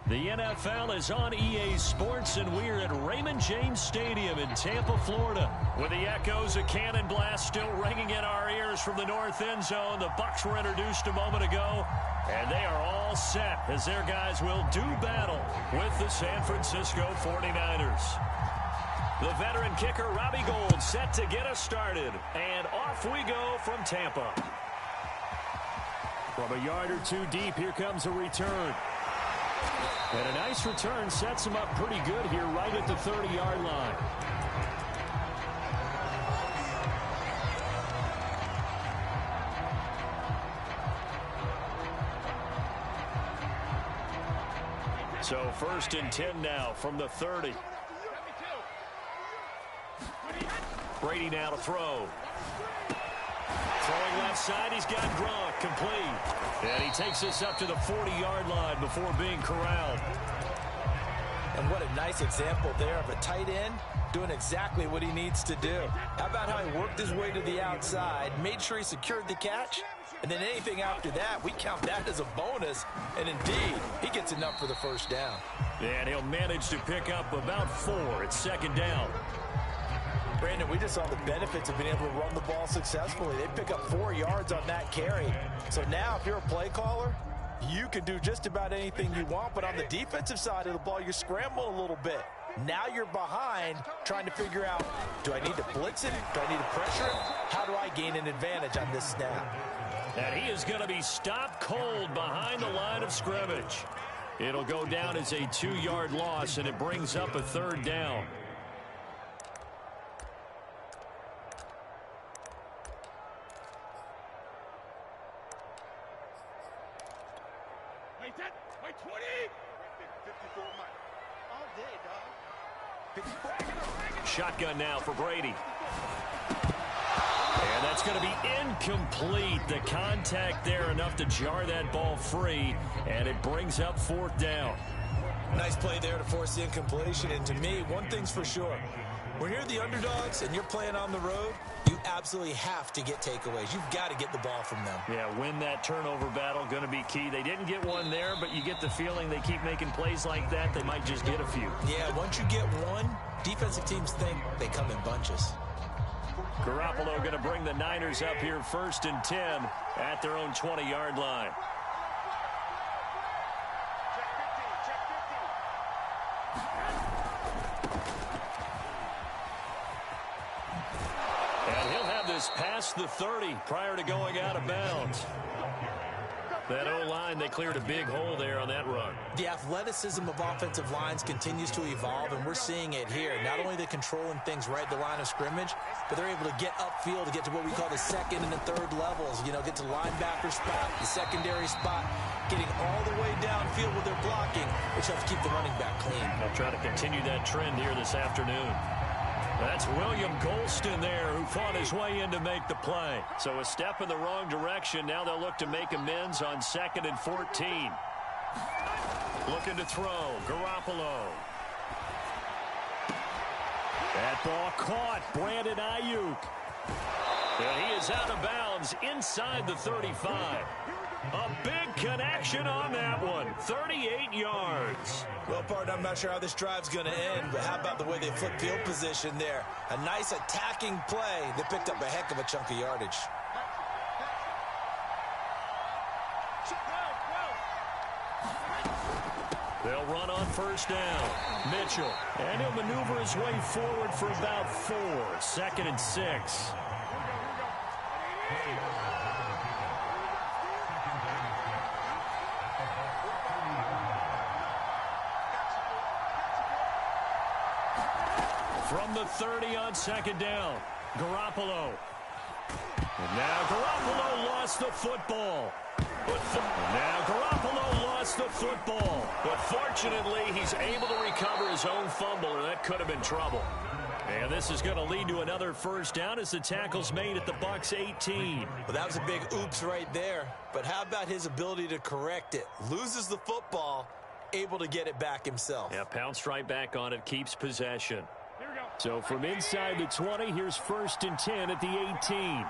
The NFL is on EA Sports, and we're at Raymond James Stadium in Tampa, Florida. With the echoes of cannon blast still ringing in our ears from the north end zone, the Bucs were introduced a moment ago, and they are all set as their guys will do battle with the San Francisco 49ers. The veteran kicker, Robbie Gould, set to get us started, and off we go from Tampa. From a yard or two deep, here comes a return. And a nice return sets him up pretty good here right at the 30-yard line. So 1st and 10 now from the 30. Brady now to throw. Throwing left side, he's got Gronk, complete. And he takes us up to the 40-yard line before being corralled. And what a nice example there of a tight end doing exactly what he needs to do. How about how he worked his way to the outside, made sure he secured the catch, and then anything after that, we count that as a bonus. And indeed, he gets enough for the first down. And he'll manage to pick up about 4 at 2nd down. Brandon, we just saw the benefits of being able to run the ball successfully. They pick up 4 yards on that carry. So now, if you're a play caller, you can do just about anything you want. But on the defensive side of the ball, you're scrambling a little bit. Now you're behind, trying to figure out, do I need to blitz it? Do I need to pressure it? How do I gain an advantage on this snap? And he is going to be stopped cold behind the line of scrimmage. It'll go down as a 2-yard loss, and it brings up a 3rd down. Wait, 20! 54 all day, dog. Shotgun now for Brady. And that's going to be incomplete. The contact there enough to jar that ball free, and it brings up 4th down. Nice play there to force the incompletion. And to me, one thing's for sure. When you're the underdogs and you're playing on the road, you absolutely have to get takeaways. You've got to get the ball from them. Yeah, win that turnover battle, going to be key. They didn't get one there, but you get the feeling they keep making plays like that, they might just get a few. Yeah, once you get one, defensive teams think they come in bunches. Garoppolo going to bring the Niners up here 1st and 10 at their own 20-yard line. Past the 30 prior to going out of bounds. That O-line, they cleared a big hole there on that run. The athleticism of offensive lines continues to evolve, and we're seeing it here. Not only are they controlling things right at the line of scrimmage, but they're able to get upfield to get to what we call the 2nd and the 3rd levels. You know, get to the linebacker spot, the secondary spot, getting all the way downfield with their blocking, which helps keep the running back clean. They'll try to continue that trend here this afternoon. That's William Golston there, who fought his way in to make the play. So a step in the wrong direction. Now they'll look to make amends on 2nd and 14. Looking to throw. Garoppolo. That ball caught. Brandon Ayuk. And he is out of bounds inside the 35. A big connection on that one. 38 yards. Well, partner, I'm not sure how this drive's going to end, but how about the way they flipped field position there? A nice attacking play that picked up a heck of a chunk of yardage. They'll run on 1st down. Mitchell. And he'll maneuver his way forward for about 4. 2nd and 6. From the 30 on 2nd down. Garoppolo. And now Garoppolo lost the football. Now Garoppolo lost the football. But fortunately, he's able to recover his own fumble, or that could have been trouble. And this is going to lead to another 1st down as the tackle's made at the Bucs 18. Well, that was a big oops right there. But how about his ability to correct it? Loses the football, able to get it back himself. Yeah, pounced right back on it, keeps possession. So from inside the 20, here's 1st and 10 at the 18.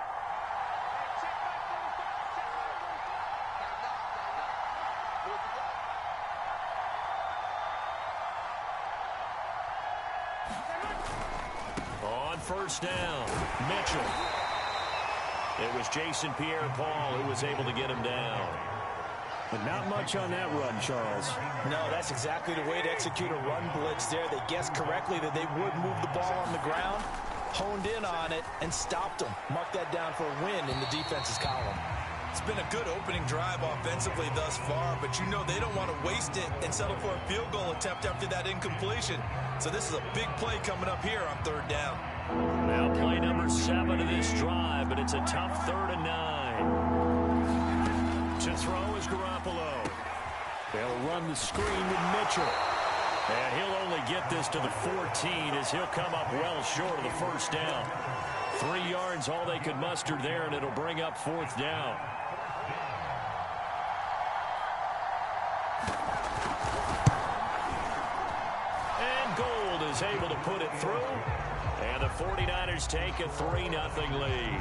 On first down, Mitchell. It was Jason Pierre-Paul who was able to get him down. But not much on that run, Charles. No, that's exactly the way to execute a run blitz there. They guessed correctly that they would move the ball on the ground, honed in on it, and stopped them. Mark that down for a win in the defense's column. It's been a good opening drive offensively thus far, but you know they don't want to waste it and settle for a field goal attempt after that incompletion. So this is a big play coming up here on third down. Now play number 7 of this drive, but it's a tough 3rd and 9. To throw is Garoppolo. They'll run the screen with Mitchell. And he'll only get this to the 14 as he'll come up well short of the first down. 3 yards, all they could muster there, and it'll bring up 4th down. And Gold is able to put it through. And the 49ers take a 3-0 lead.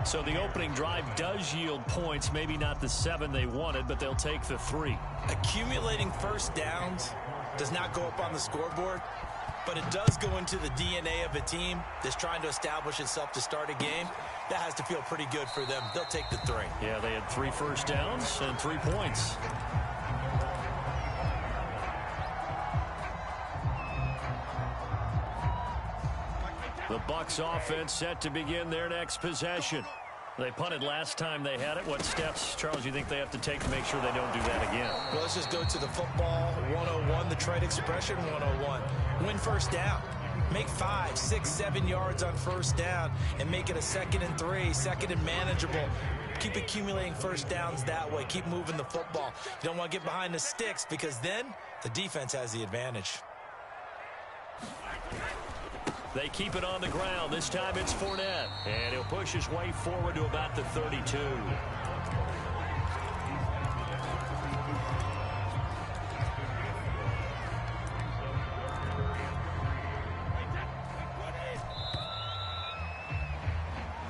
So the opening drive does yield points, maybe not the 7 they wanted, but they'll take the 3. Accumulating first downs does not go up on the scoreboard, but it does go into the DNA of a team that's trying to establish itself to start a game. That has to feel pretty good for them. They'll take the 3. Yeah, they had 3 first downs and 3 points. The Bucs offense set to begin their next possession. They punted last time they had it. What steps, Charles, you think they have to take to make sure they don't do that again? Well, let's just go to the football 101, the trade expression 101. Win first down. Make 5, 6, 7 yards on first down and make it a 2nd and 3, 2nd and manageable. Keep accumulating first downs that way. Keep moving the football. You don't want to get behind the sticks because then the defense has the advantage. They keep it on the ground. This time it's Fournette. And he'll push his way forward to about the 32.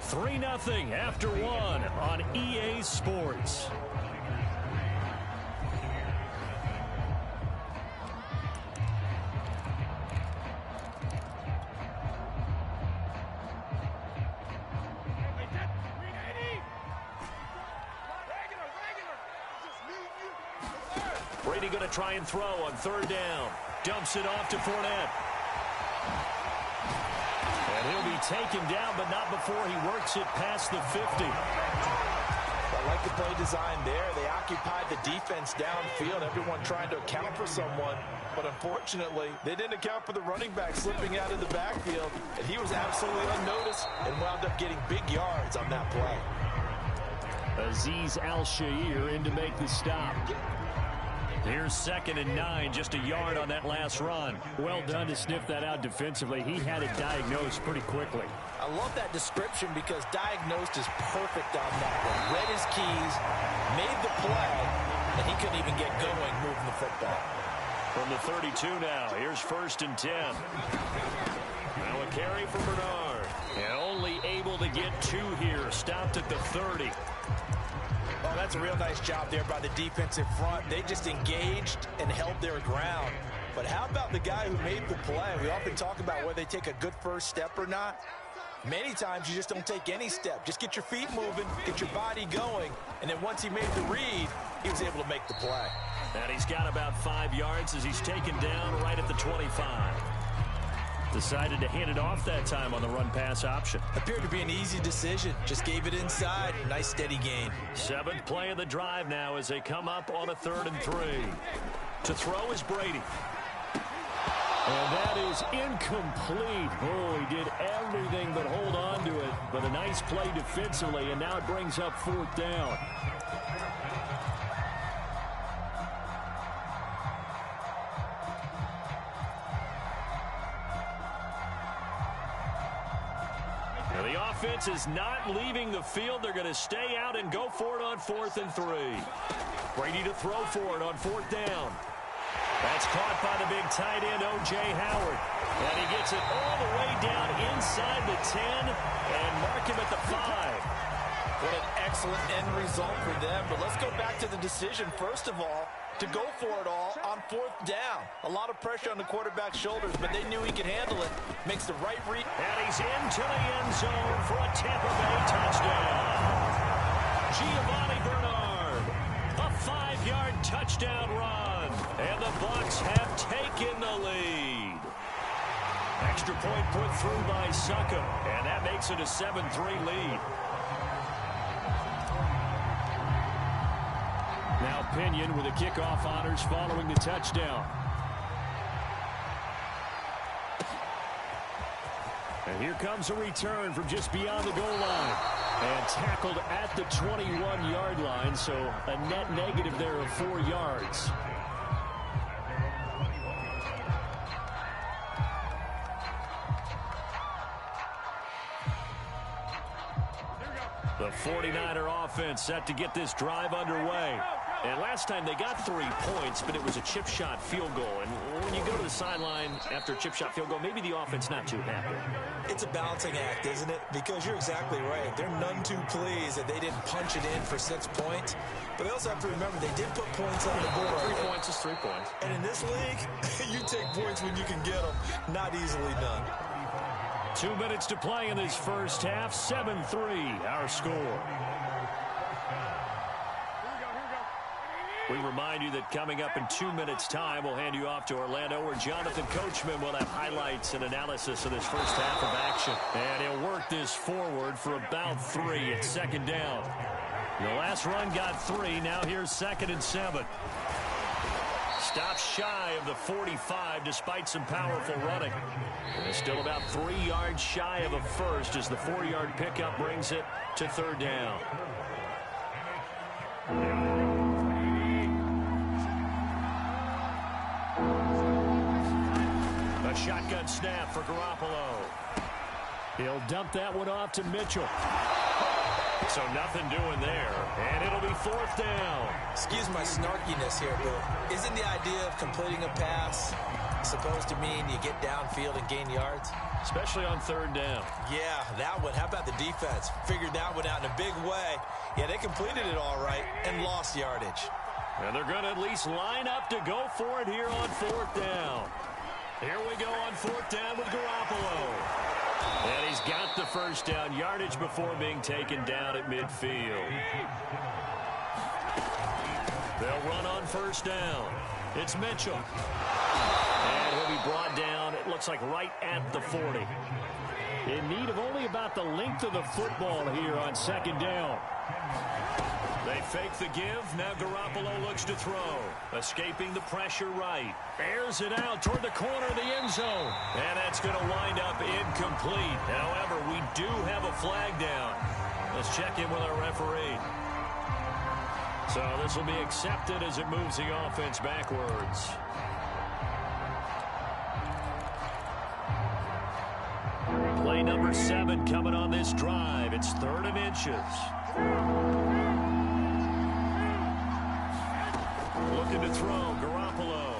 Three 0 after 1 on EA Sports. Brady going to try and throw on 3rd down. Dumps it off to Fournette. And he'll be taken down, but not before he works it past the 50. I like the play design there. They occupied the defense downfield, everyone trying to account for someone. But unfortunately, they didn't account for the running back slipping out of the backfield. And he was absolutely unnoticed and wound up getting big yards on that play. Azeez Al-Shaair in to make the stop. Here's 2nd and 9, just a yard on that last run. Well done to sniff that out defensively. He had it diagnosed pretty quickly. I love that description because diagnosed is perfect on that one. Read his keys, made the play, and he couldn't even get going moving the football. From the 32 now, here's 1st and 10. Now a carry for Bernard. And only able to get 2 here. Stopped at the 30. Oh, that's a real nice job there by the defensive front. They just engaged and held their ground. But how about the guy who made the play? We often talk about whether they take a good first step or not. Many times you just don't take any step. Just get your feet moving, get your body going, and then once he made the read, he was able to make the play. And he's got about 5 yards as he's taken down right at the 25. Decided to hand it off that time on the run-pass option. Appeared to be an easy decision. Just gave it inside. Nice steady gain. 7th play of the drive now as they come up on a 3rd and 3. To throw is Brady. And that is incomplete. Oh, he did everything but hold on to it. But a nice play defensively, and now it brings up 4th down. Now the offense is not leaving the field. They're going to stay out and go for it on 4th and 3. Brady to throw for it on 4th down. That's caught by the big tight end, O.J. Howard. And he gets it all the way down inside the 10 and mark him at the 5. What an excellent end result for them. But let's go back to the decision, first of all, to go for it all on 4th down. A lot of pressure on the quarterback's shoulders, but they knew he could handle it. Makes the right read. And he's into the end zone for a Tampa Bay touchdown. Giovanni Bernard, a 5-yard touchdown run. And the Bucs have taken the lead. Extra point put through by Suckum, and that makes it a 7-3 lead. Now Pinion with the kickoff honors following the touchdown. And here comes a return from just beyond the goal line. And tackled at the 21-yard line, so a net negative there of 4 yards. The 49er offense set to get this drive underway. And last time they got 3 points, but it was a chip shot field goal. And when you go to the sideline after a chip shot field goal, maybe the offense not too happy. It's a balancing act, isn't it? Because you're exactly right. They're none too pleased that they didn't punch it in for 6 points. But they also have to remember they did put points on the board. 3 points is 3 points. And in this league, you take points when you can get them. Not easily done. 2 minutes to play in this first half. 7-3 our score. We remind you that coming up in 2 minutes' time, we'll hand you off to Orlando, where Jonathan Coachman will have highlights and analysis of this first half of action. And he'll work this forward for about 3. It's 2nd down. The last run got 3. Now here's 2nd and 7. Stops shy of the 45 despite some powerful running. And still about 3 yards shy of a first as the 4-yard pickup brings it to 3rd down. A shotgun snap for Garoppolo. He'll dump that one off to Mitchell. So nothing doing there, and it'll be 4th down. Excuse my snarkiness here, but isn't the idea of completing a pass supposed to mean you get downfield and gain yards? Especially on 3rd down. Yeah, that one. How about the defense? Figured that one out in a big way. Yeah, they completed it all right and lost yardage. And they're going to at least line up to go for it here on 4th down. Here we go on 4th down with Garoppolo. And he's got the first down yardage before being taken down at midfield. They'll run on 1st down. It's Mitchell. And he'll be brought down, it looks like right at the 40. In need of only about the length of the football here on 2nd down. They fake the give. Now Garoppolo looks to throw. Escaping the pressure right. Airs it out toward the corner of the end zone. And that's going to wind up incomplete. However, we do have a flag down. Let's check in with our referee. So this will be accepted as it moves the offense backwards. Play number 7 coming on this drive. It's 3rd and inches. Looking to throw, Garoppolo.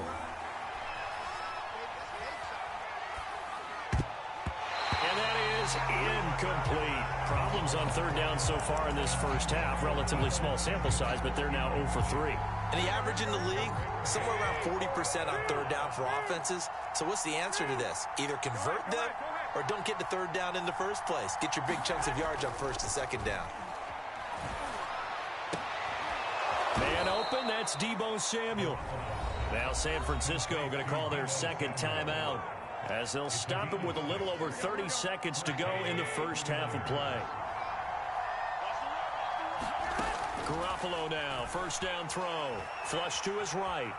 And that is incomplete. Problems on 3rd down so far in this first half. Relatively small sample size, but they're now 0 for 3. And the average in the league, somewhere around 40% on 3rd down for offenses. So what's the answer to this? Either convert them or don't get to 3rd down in the first place. Get your big chunks of yards on 1st and 2nd down. Man open, that's Deebo Samuel. Now San Francisco going to call their 2nd timeout as they'll stop him with a little over 30 seconds to go in the first half of play. Garoppolo now, 1st down throw. Flush to his right.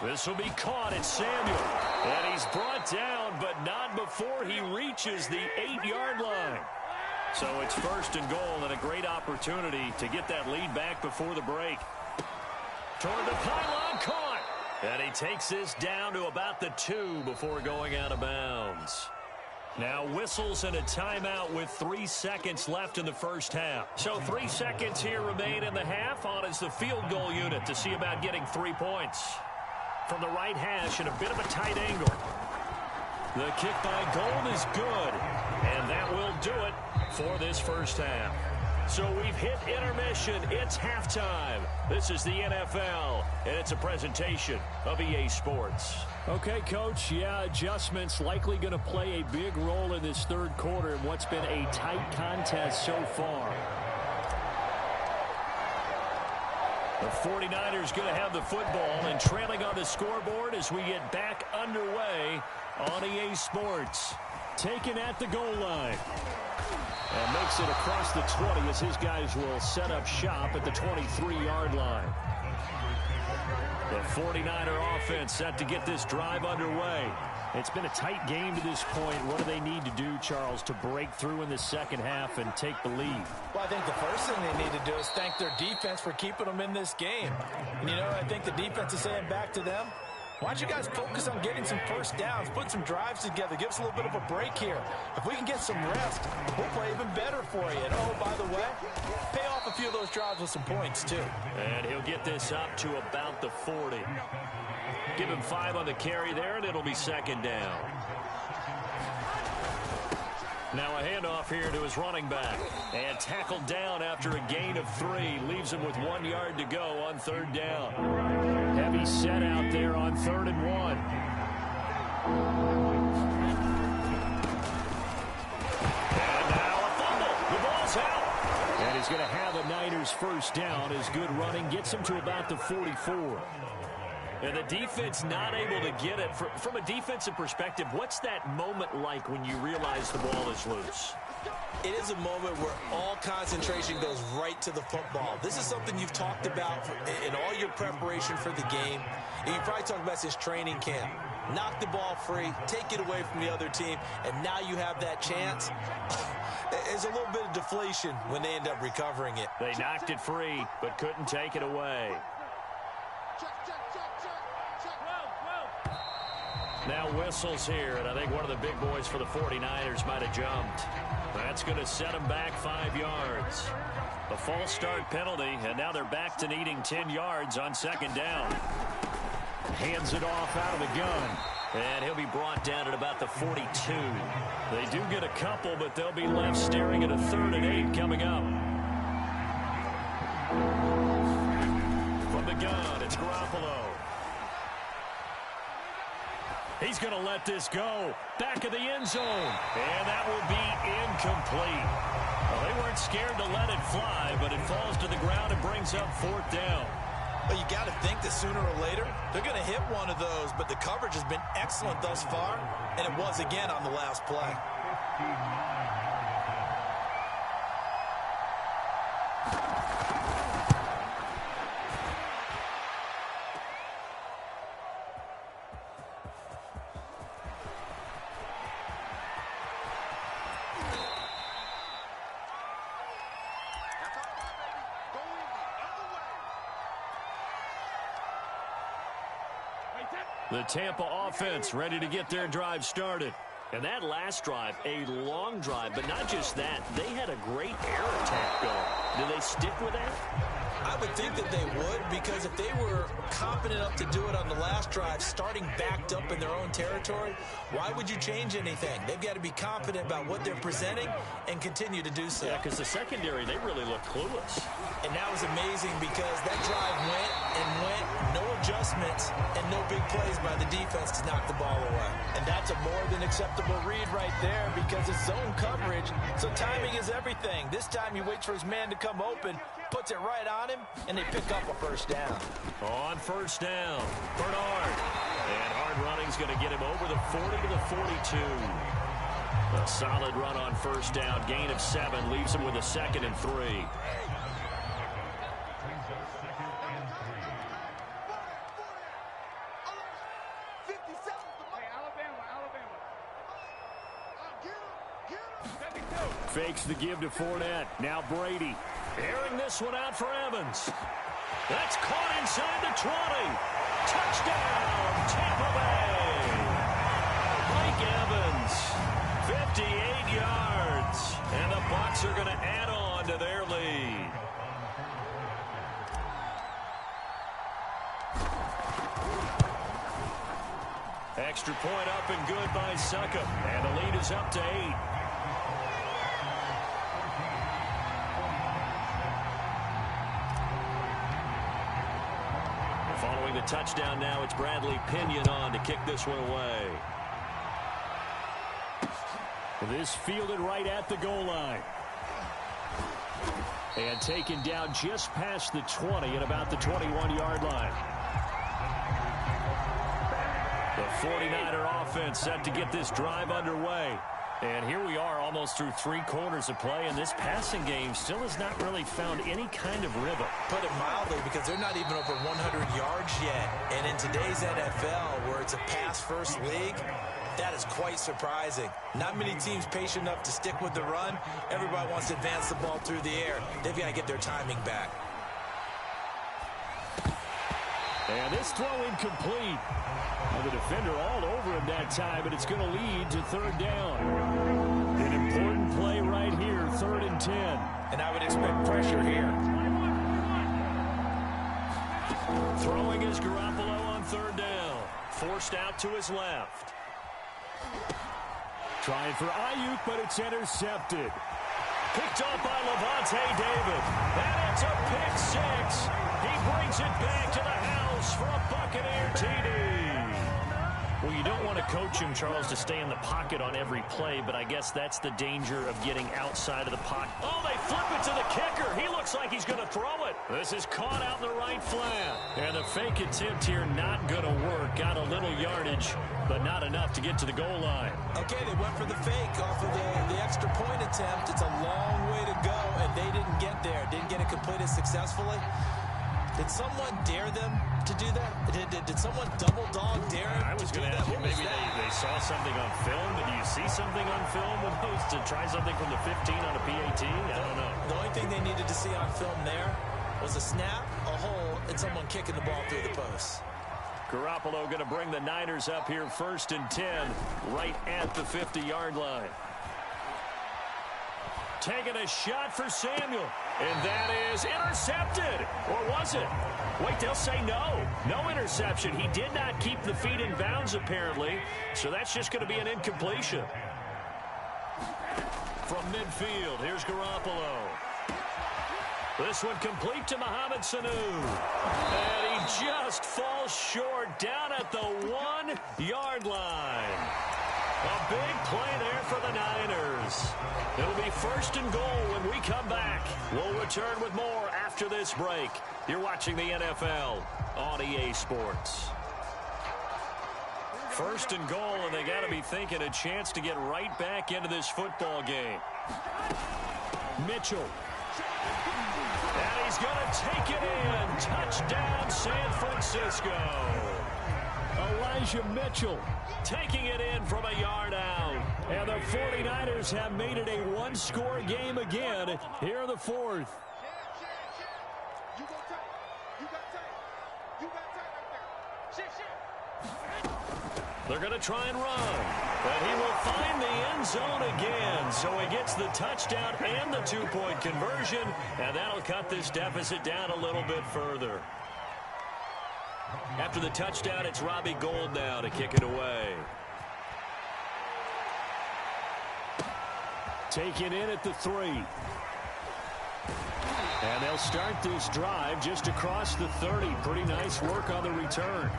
This will be caught at Samuel. And he's brought down, but not before he reaches the 8-yard line. So it's 1st and goal and a great opportunity to get that lead back before the break. Toward the pylon, caught. And he takes this down to about the 2 before going out of bounds. Now whistles and a timeout with 3 seconds left in the first half. So 3 seconds here remain in the half. On is the field goal unit to see about getting 3 points. From the right hash and a bit of a tight angle. The kick by Gold is good, and that will do it for this first half. So we've hit intermission. It's halftime. This is the NFL, and it's a presentation of EA Sports. Okay, Coach, yeah, adjustments likely going to play a big role in this third quarter in what's been a tight contest so far. The 49ers going to have the football and trailing on the scoreboard as we get back underway on EA Sports. Taken at the goal line. And makes it across the 20 as his guys will set up shop at the 23-yard line. The 49er offense set to get this drive underway. It's been a tight game to this point. What do they need to do, Charles, to break through in the second half and take the lead? Well, I think the first thing they need to do is thank their defense for keeping them in this game. And, you know, I think the defense is saying back to them, why don't you guys focus on getting some first downs, put some drives together, give us a little bit of a break here. If we can get some rest, we'll play even better for you. And, oh, by the way, pay off a few of those drives with some points, too. And he'll get this up to about the 40. Give him 5 on the carry there, and it'll be second down. Now a handoff here to his running back. And tackled down after a gain of 3. Leaves him with 1 yard to go on third down. Heavy set out there on 3rd and 1. And now a fumble. The ball's out. And he's going to have a Niners first down as good running gets him to about the 44. And the defense not able to get it. From a defensive perspective, what's that moment like when you realize the ball is loose? It is a moment where all concentration goes right to the football. This is something you've talked about in all your preparation for the game. And you probably talked about since training camp. Knock the ball free, take it away from the other team, and now you have that chance. There's a little bit of deflation when they end up recovering it. They knocked it free, but couldn't take it away. Now whistles here, and I think one of the big boys for the 49ers might have jumped. That's going to set them back 5 yards. A false start penalty, and now they're back to needing 10 yards on second down. Hands it off out of the gun. And he'll be brought down at about the 42. They do get a couple, but they'll be left staring at a 3rd and 8 coming up. From the gun, it's Garoppolo. He's going to let this go. Back of the end zone. And that will be incomplete. Well, they weren't scared to let it fly, but it falls to the ground and brings up 4th down. Well, you got to think that sooner or later, they're going to hit one of those, but the coverage has been excellent thus far, and it was again on the last play. The Tampa offense ready to get their drive started. And that last drive, a long drive, but not just that. They had a great air attack going. Do they stick with that? I would think that they would, because if they were confident enough to do it on the last drive, starting backed up in their own territory, why would you change anything? They've got to be confident about what they're presenting and continue to do so. Yeah, because the secondary, they really look clueless. And that was amazing because that drive went and went, no adjustments, and no big plays by the defense to knock the ball away. And that's a more than acceptable read right there because it's zone coverage, so timing is everything. This time he waits for his man to come open, puts it right on him, and they pick up a first down. On first down, Bernard. And hard running's going to get him over the 40 to the 42. A solid run on first down, gain of 7, leaves him with a 2nd and 3. Fakes the give to Fournette. Now Brady. Airing this one out for Evans. That's caught inside the 20. Touchdown, Tampa Bay. Mike Evans, 58 yards. And the Bucs are going to add on to their lead. Extra extra point up and good by Suckup. And the lead is up to 8. Following the touchdown now, it's Bradley Pinion on to kick this one away. This fielded right at the goal line. And taken down just past the 20 at about the 21-yard line. The 49er offense set to get this drive underway. And here we are almost through 3 quarters of play, and this passing game still has not really found any kind of rhythm. Put it mildly, because they're not even over 100 yards yet. And in today's NFL, where it's a pass-first league, that is quite surprising. Not many teams patient enough to stick with the run. Everybody wants to advance the ball through the air. They've got to get their timing back. And this throw incomplete. And the defender all over him that time, but it's going to lead to 3rd down. An important play right here, 3rd and 10. And I would expect pressure here. Throwing is Garoppolo on 3rd down. Forced out to his left. Trying for Ayuk, but it's intercepted. Picked off by Levante David. That ends up pick 6. He brings it back to the house for a Buccaneer TD. Well, you don't want to coach him, Charles, to stay in the pocket on every play, but I guess that's the danger of getting outside of the pocket. Oh, they flip it to the kicker. He looks like he's going to throw it. This is caught out in the right flat. And the fake attempt here not going to work. Got a little yardage, but not enough to get to the goal line. Okay, they went for the fake off of the extra point attempt. It's a long way to go, and they didn't get there. Didn't get it completed successfully. Did someone dare them to do that? Did someone double dog dare him? I was going to ask you, maybe they saw something on film. Did you see something on film with those to try something from the 15 on a PAT? I don't know. The only thing they needed to see on film there was a snap, a hole, and someone kicking the ball through the post. Garoppolo going to bring the Niners up here 1st and 10, right at the 50-yard line. Taking a shot for Samuel. And that is intercepted. Or was it? Wait, they'll say no. No interception. He did not keep the feet in bounds, apparently. So that's just going to be an incompletion. From midfield, here's Garoppolo. This one complete to Mohamed Sanu. And he just falls short down at the 1-yard line. A big play there for the Niners. It'll be 1st and goal when we come back. We'll return with more after this break. You're watching the NFL on EA Sports. 1st and goal, and they got to be thinking a chance to get right back into this football game. Mitchell. And he's going to take it in. Touchdown, San Francisco. Elijah Mitchell taking it in from a yard out. And the 49ers have made it a 1-score game again here in the 4th. They're going to try and run. But he will find the end zone again. So he gets the touchdown and the 2-point conversion. And that'll cut this deficit down a little bit further. After the touchdown, it's Robbie Gould now to kick it away. Taken in at the 3. And they'll start this drive just across the 30. Pretty nice work on the return.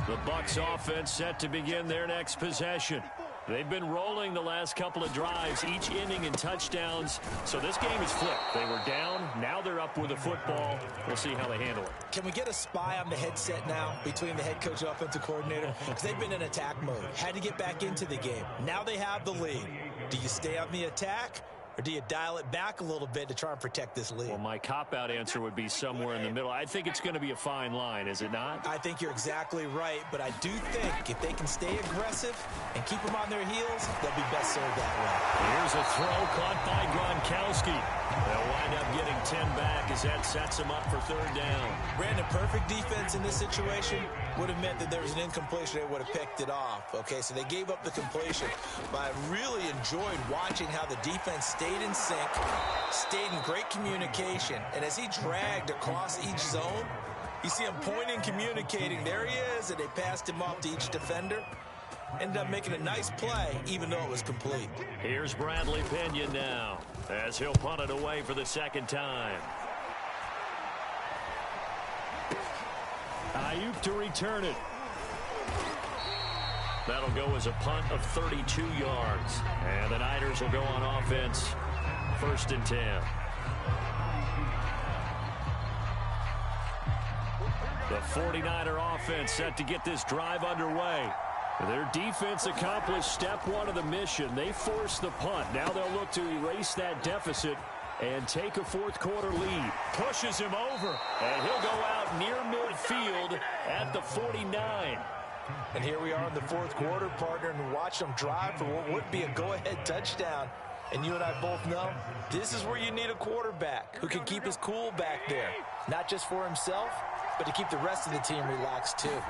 The Bucs offense set to begin their next possession. They've been rolling the last couple of drives, each ending in touchdowns. So this game is flipped. They were down. Now they're up with the football. We'll see how they handle it. Can we get a spy on the headset now between the head coach and offensive coordinator? Because they've been in attack mode. Had to get back into the game. Now they have the lead. Do you stay on the attack? Or do you dial it back a little bit to try and protect this lead? Well, my cop-out answer would be somewhere in the middle. I think it's going to be a fine line, is it not? I think you're exactly right, but I do think if they can stay aggressive and keep them on their heels, they'll be best served that way. Here's a throw caught by Gronkowski. They'll wind up getting 10 back as that sets them up for third down. Brandon, perfect defense in this situation would have meant that there was an incompletion. They would have picked it off. Okay, so they gave up the completion. But I really enjoyed watching how the defense stayed in sync, stayed in great communication. And as he dragged across each zone, you see him pointing, communicating. There he is, and they passed him off to each defender. Ended up making a nice play, even though it was complete. Here's Bradley Pinion now, as he'll punt it away for the second time. Ayuk to return it. That'll go as a punt of 32 yards. And the Niners will go on offense, 1st and 10. The 49er offense set to get this drive underway. Their defense accomplished step one of the mission. They forced the punt. Now they'll look to erase that deficit and take a fourth-quarter lead. Pushes him over, and he'll go out near midfield at the 49. And here we are in the fourth quarter, partner, and watch them drive for what would be a go-ahead touchdown. And you and I both know this is where you need a quarterback who can keep his cool back there. Not just for himself, but to keep the rest of the team relaxed, too.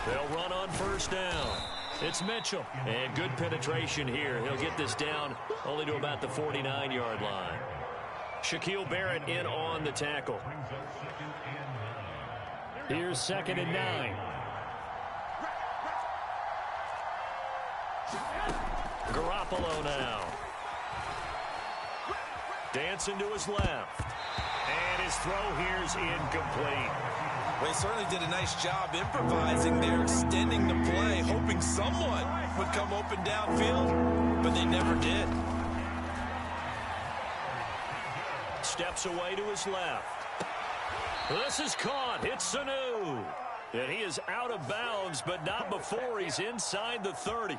They'll run on 1st down. It's Mitchell. And good penetration here. He'll get this down only to about the 49-yard line. Shaquille Barrett in on the tackle. Here's 2nd and 9. Garoppolo now. Dancing to his left. And his throw here's incomplete. Well, he certainly did a nice job improvising there, extending the play, hoping someone would come open downfield, but they never did. Steps away to his left. This is caught. It's Sanu. And he is out of bounds, but not before he's inside the 30.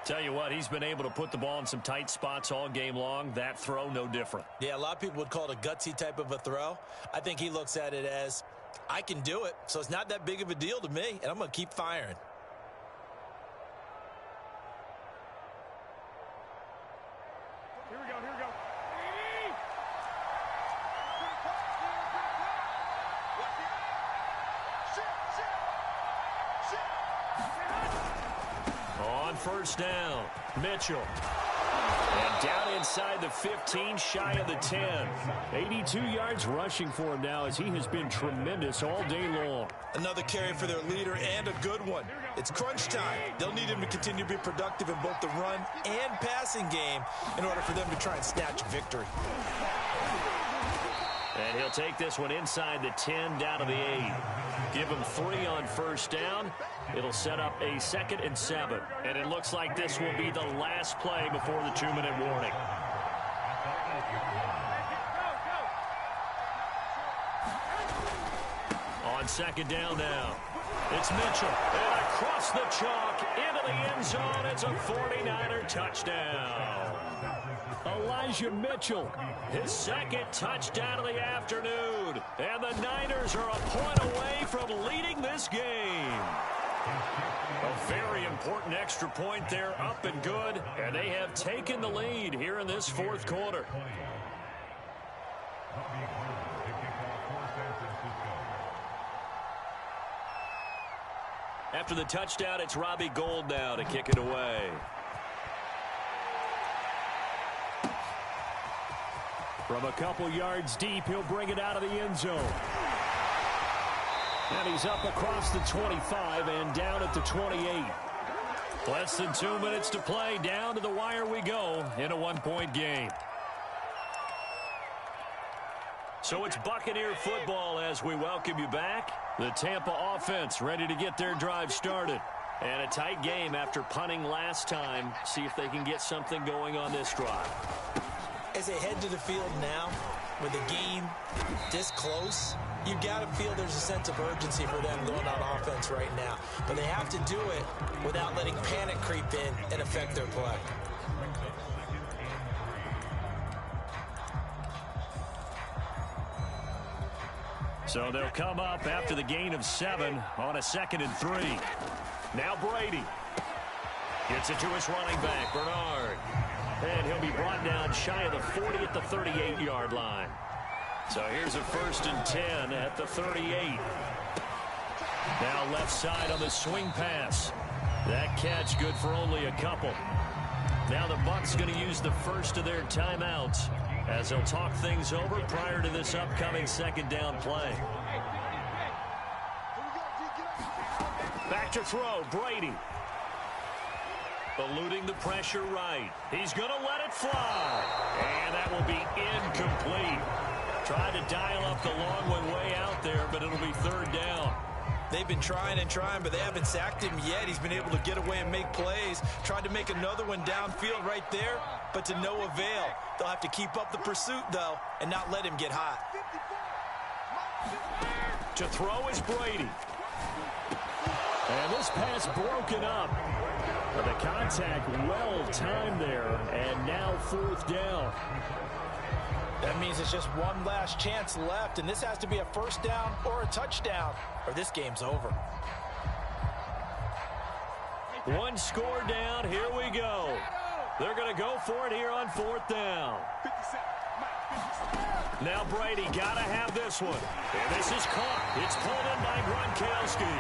Tell you what, he's been able to put the ball in some tight spots all game long. That throw, no different. Yeah, a lot of people would call it a gutsy type of a throw. I think he looks at it as, I can do it, so it's not that big of a deal to me, and I'm going to keep firing. Here we go, here we go. On 1st down, Mitchell. And down inside the 15, shy of the 10. 82 yards rushing for him now as he has been tremendous all day long. Another carry for their leader and a good one. It's crunch time. They'll need him to continue to be productive in both the run and passing game in order for them to try and snatch victory. And he'll take this one inside the 10, down to the 8. Give him 3 on 1st down. It'll set up a 2nd and 7. And it looks like this will be the last play before the 2-minute warning. On 2nd down now. It's Mitchell. And across the chalk into the end zone. It's a 49er touchdown. Elijah Mitchell, his 2nd touchdown of the afternoon. And the Niners are a point away from leading this game. A very important extra point there, up and good. And they have taken the lead here in this 4th quarter. After the touchdown, it's Robbie Gould now to kick it away. From a couple yards deep, he'll bring it out of the end zone. And he's up across the 25 and down at the 28. Less than 2 minutes to play. Down to the wire we go in a 1-point game. So it's Buccaneer football as we welcome you back. The Tampa offense ready to get their drive started. And a tight game after punting last time. See if they can get something going on this drive. As they head to the field now, with the game this close, you got to feel there's a sense of urgency for them going on offense right now. But they have to do it without letting panic creep in and affect their play. So they'll come up after the gain of 7 on a 2nd and 3. Now Brady gets it to his running back, Bernard. And he'll be brought down shy of the 40 at the 38-yard line. So here's a 1st and 10 at the 38. Now left side on the swing pass. That catch good for only a couple. Now the Bucs going to use the first of their timeouts as they'll talk things over prior to this upcoming 2nd down play. Back to throw, Brady. Eluding the pressure right. He's going to let it fly. And that will be incomplete. Tried to dial up the long one way out there, but it'll be 3rd down. They've been trying and trying, but they haven't sacked him yet. He's been able to get away and make plays. Tried to make another one downfield right there, but to no avail. They'll have to keep up the pursuit, though, and not let him get hot. To throw is Brady. And this pass broken up. But the contact well timed there, and now 4th down. That means it's just one last chance left, and this has to be a 1st down or a touchdown, or this game's over. One score down, here we go. They're going to go for it here on 4th down. Now Brady got to have this one. And this is caught. It's pulled in by Gronkowski.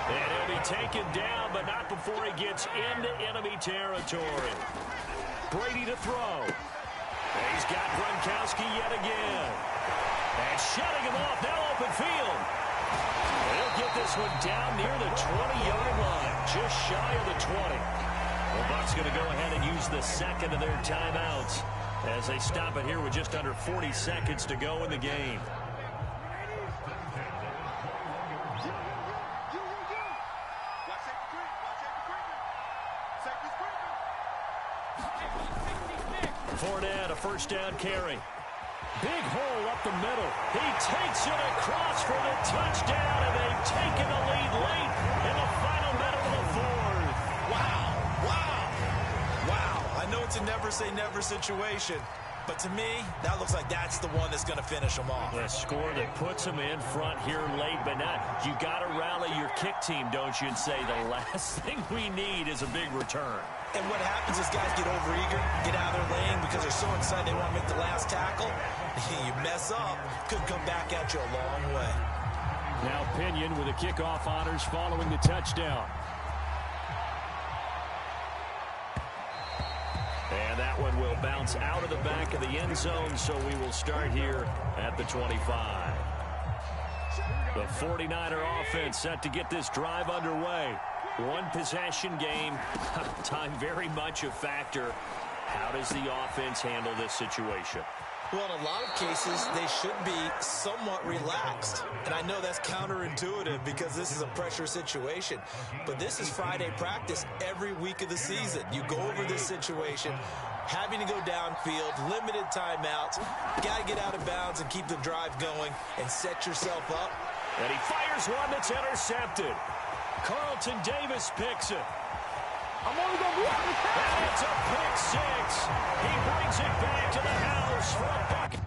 And he'll be taken down, but not before he gets into enemy territory. Brady to throw. And he's got Gronkowski yet again. And shutting him off, now open field. And he'll get this one down near the 20-yard line, just shy of the 20. The Bucs going to go ahead and use the 2nd of their timeouts as they stop it here with just under 40 seconds to go in the game. Fournette, a 1st down carry. Big hole up the middle. He takes it across for the touchdown, and they've taken the lead late in the final minute of the 4th. Wow, wow, wow. I know it's a never-say-never situation, but to me, that looks like that's the one that's going to finish them off. A score that puts them in front here late, but not. You got to rally your kick team, don't you, and say the last thing we need is a big return. And what happens is guys get overeager, get out of their lane because they're so excited they want to make the last tackle. You mess up, could come back at you a long way. Now Pinion with the kickoff honors following the touchdown. And that one will bounce out of the back of the end zone, so we will start here at the 25. The 49er offense set to get this drive underway. One possession game, time very much a factor. How does the offense handle this situation? Well, in a lot of cases, they should be somewhat relaxed. And I know that's counterintuitive because this is a pressure situation. But this is Friday practice every week of the season. You go over this situation, having to go downfield, limited timeouts. Got to get out of bounds and keep the drive going and set yourself up. And he fires one that's intercepted. Carlton Davis picks it. I'm only going to be out of the And it's a pick 6. He brings it back to the house for a bucket.